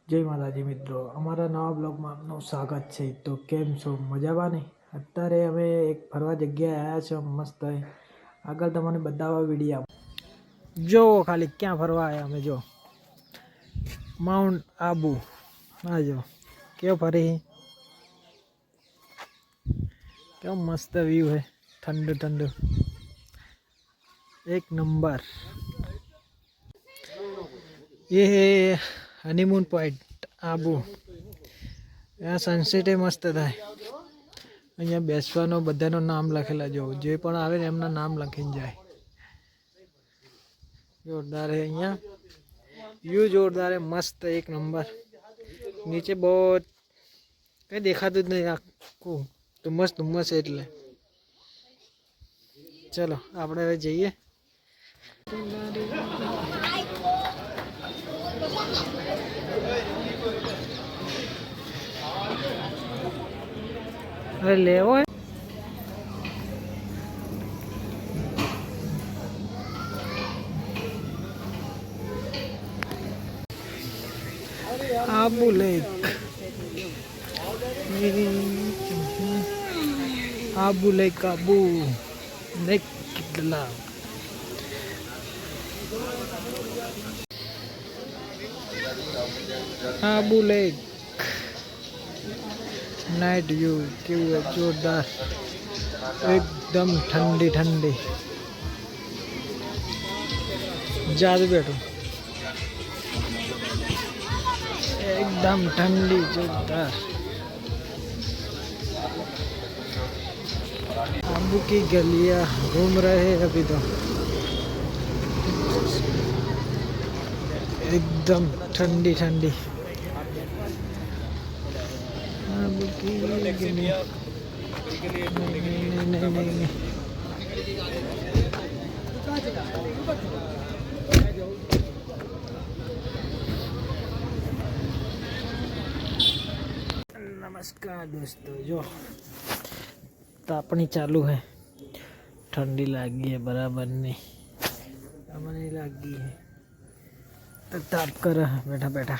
જય માતાજી મિત્રો, અમારા નવા બ્લોગમાં આપનું સ્વાગત છે। તો કેમ છો, મજામાં ને? અત્યારે અમે એક ફરવા જગ્યાએ આવ્યા છે મસ્ત, આગળ તમને બતાવવા વિડીયો જો ખાલી ક્યાં ફરવા આવ્યા અમે, જો માઉન્ટ આબુ। હા જો કેવો ફરી, કેવો મસ્ત વ્યૂ है, ठंडू ठंडू एक नंबर। ये है हनीमून पॉइंट आबू। यहाँ सनसेट मस्त था। अँ बेसवानो बधानो नाम लखेला, जो जे पण आवे ने एमना नाम लखीने जाए। जोरदार है, अँ व्यू जोरदार है, मस्त एक नंबर। नीचे बहुत कई देखातुं ज नहीं, आखू धुम्मस धुम्मस है एटले। चलो आपणे हवे जईए। अरे लेवो है Abu lake, Abu lake, Abu lake कितला आबू लेक नाइट व्यू केवू है जोरदार, एकदम ठंडी ठंडी। जादू बैठो, एकदम ठंडी जोरदार। आबू की गलियां घूम रहे हैं अभी तो, एकदम ठंडी ठंडी। आबू की गलियां नहीं। नमस्कार दोस्तों, जो तापनी चालू है, ठंडी लगी है बराबर नहीं, हमें नहीं लगी है तो ताप कर बैठा बैठा।